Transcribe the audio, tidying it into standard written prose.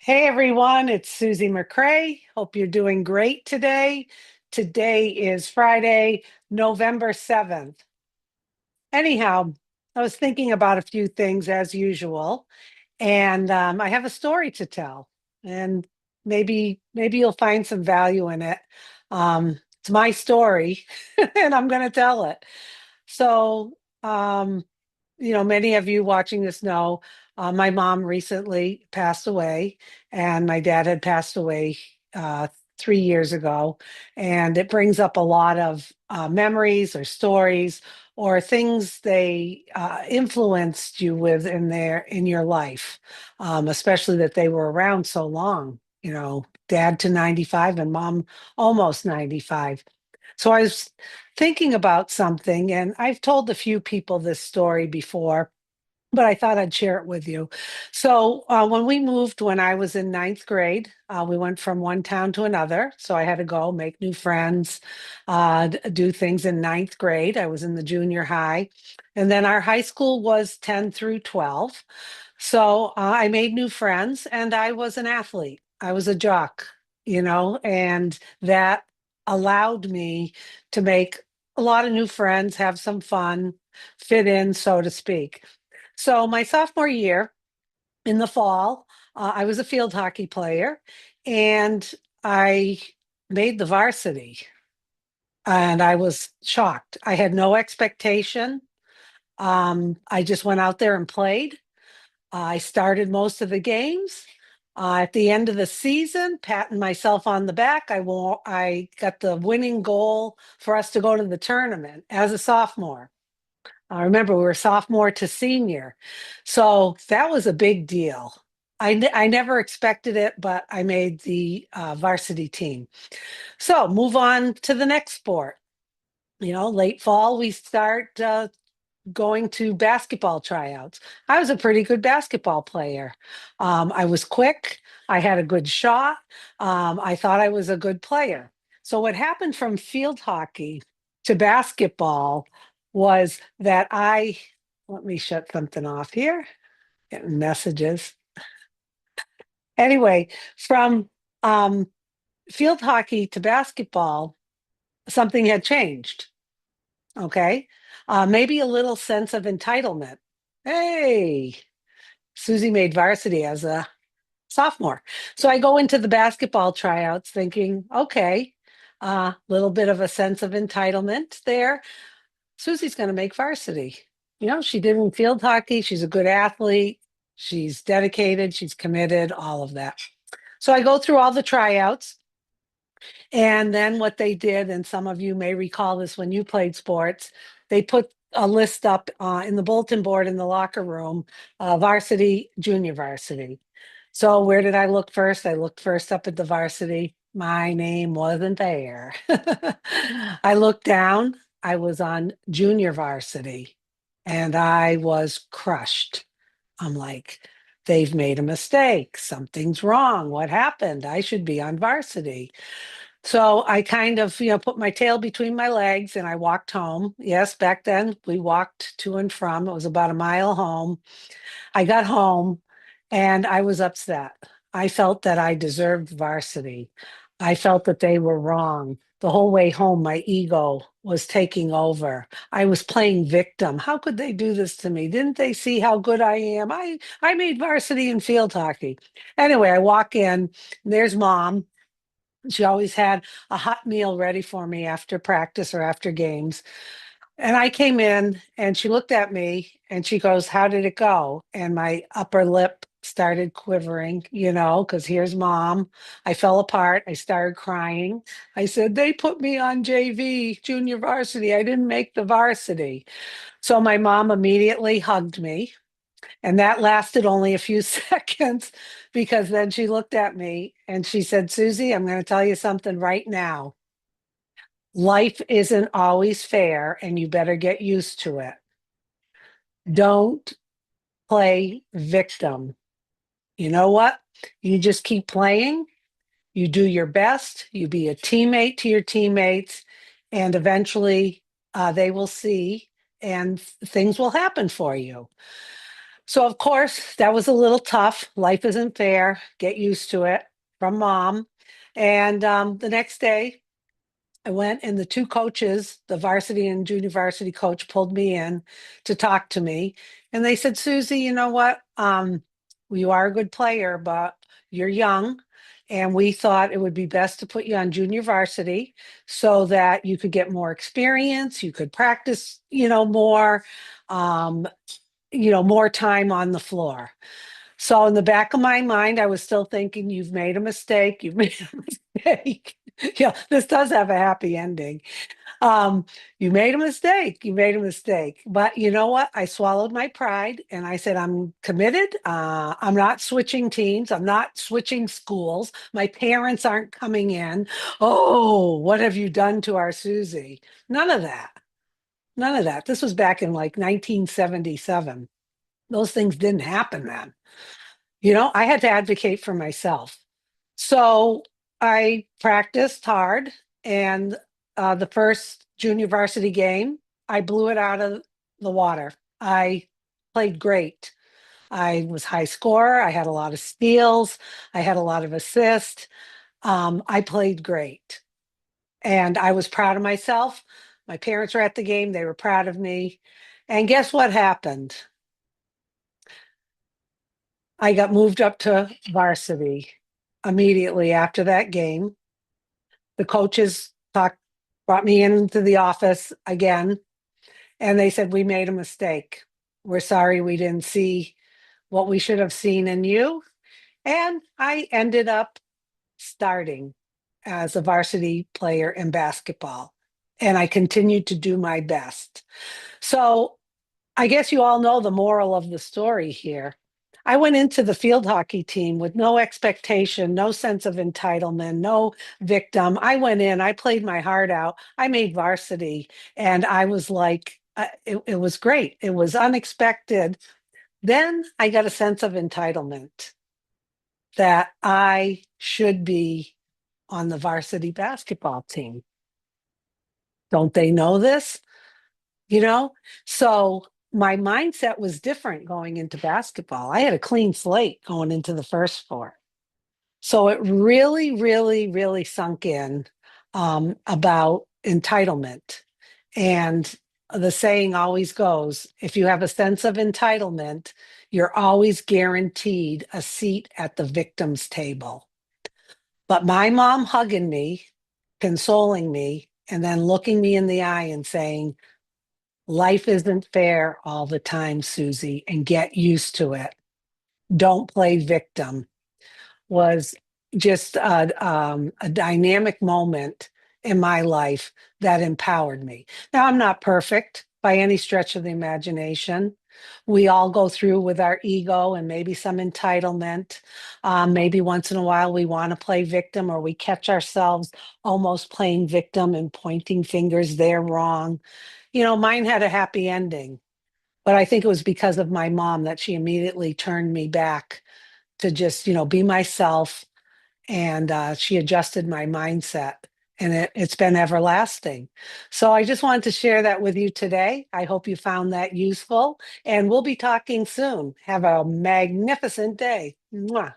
Hey everyone, it's Susie McCrae. Hope you're doing great today. Today is Friday, November 7th. Anyhow, I was thinking about a few things as usual, and I have a story to tell, and maybe you'll find some value in it. It's my story, and I'm going to tell it. So, um, many of you watching this know my mom recently passed away, and my dad had passed away 3 years ago. And it brings up a lot of memories or stories or things they influenced you with in your life, especially that they were around so long. Dad to 95 and mom almost 95. So I was thinking about something, and I've told a few people this story before, but I thought I'd share it with you. So when we moved, when I was in ninth grade, we went from one town to another. So I had to go make new friends, do things in ninth grade. I was in the junior high. And then our high school was 10 through 12. So I made new friends and I was an athlete. I was a jock, and that allowed me to make a lot of new friends, have some fun, fit in, so to speak. So my sophomore year in the fall, I was a field hockey player and I made the varsity and I was shocked. I had no expectation. I just went out there and played. I started most of the games. At the end of the season, patting myself on the back, I got the winning goal for us to go to the tournament as a sophomore. I remember we were sophomore to senior. So that was a big deal. I never expected it, but I made the varsity team. So move on to the next sport. Late fall, we start going to basketball tryouts. I was a pretty good basketball player. I was quick. I had a good shot. I thought I was a good player. So what happened from field hockey to basketball was that let me shut something off here, getting messages. Anyway, from um, field hockey to basketball, something had changed. Okay. Maybe a little sense of entitlement. Hey, Susie made varsity as a sophomore. So I go into the basketball tryouts thinking, okay, a little bit of a sense of entitlement there. Susie's going to make varsity. She did in field hockey. She's a good athlete. She's dedicated. She's committed, all of that. So I go through all the tryouts. And then what they did, and some of you may recall this when you played sports, they put a list up in the bulletin board in the locker room, varsity, junior varsity. So where did I look first? I looked first up at the varsity. My name wasn't there. I looked down. I was on junior varsity and I was crushed. I'm like, they've made a mistake. Something's wrong. What happened? I should be on varsity. So I kind of, put my tail between my legs and I walked home. Yes, back then we walked to and from. It was about a mile home. I got home and I was upset. I felt that I deserved varsity. I felt that they were wrong. The whole way home, my ego was taking over. I was playing victim. How could they do this to me? Didn't they see how good I am? I made varsity in field hockey. Anyway, I walk in, and there's mom. She always had a hot meal ready for me after practice or after games. And I came in and she looked at me and she goes, "How did it go?" And my upper lip started quivering, because here's mom. I fell apart. I started crying. I said, "They put me on JV, junior varsity. I didn't make the varsity." So my mom immediately hugged me. And that lasted only a few seconds because then she looked at me and she said, "Susie, I'm going to tell you something right now. Life isn't always fair and you better get used to it. Don't play victim. You know what? You just keep playing. You do your best. You be a teammate to your teammates, and eventually they will see and things will happen for you." So, of course, that was a little tough. Life isn't fair. Get used to it from mom. And the next day, I went, and the two coaches, the varsity and junior varsity coach, pulled me in to talk to me. And they said, Susie, you know what? You are a good player, but you're young. And we thought it would be best to put you on junior varsity so that you could get more experience, you could practice, more, um, more time on the floor. So in the back of my mind, I was still thinking, you've made a mistake. You've made a mistake. Yeah, this does have a happy ending. Um, you made a mistake. You made a mistake. But you know what? I swallowed my pride and I said, I'm committed. I'm not switching teams. I'm not switching schools. My parents aren't coming in. Oh, what have you done to our Susie? None of that. None of that. This was back in like 1977. Those things didn't happen then. I had to advocate for myself. So I practiced hard, and the first junior varsity game, I blew it out of the water. I played great. I was high scorer. I had a lot of steals. I had a lot of assists. I played great, and I was proud of myself. My parents were at the game. They were proud of me. And guess what happened? I got moved up to varsity immediately after that game. The coaches brought me into the office again, and they said, we made a mistake. We're sorry we didn't see what we should have seen in you. And I ended up starting as a varsity player in basketball, and I continued to do my best. So I guess you all know the moral of the story here. I went into the field hockey team with no expectation, no sense of entitlement, no victim. I went in, I played my heart out, I made varsity, and I was like, it was great. It was unexpected. Then I got a sense of entitlement that I should be on the varsity basketball team. Don't they know this? you know? So my mindset was different going into basketball. I had a clean slate going into the first sport. So it really, really, really sunk in about entitlement. And the saying always goes, if you have a sense of entitlement, you're always guaranteed a seat at the victim's table. But my mom hugging me, consoling me, and then looking me in the eye and saying, life isn't fair all the time, Susie, and get used to it. Don't play victim, was just a dynamic moment in my life that empowered me. Now, I'm not perfect by any stretch of the imagination. We all go through with our ego and maybe some entitlement. Maybe once in a while we want to play victim, or we catch ourselves almost playing victim and pointing fingers, they're wrong. Mine had a happy ending, but I think it was because of my mom that she immediately turned me back to just, be myself. And she adjusted my mindset, and it's been everlasting. So I just wanted to share that with you today. I hope you found that useful, and we'll be talking soon. Have a magnificent day. Mwah.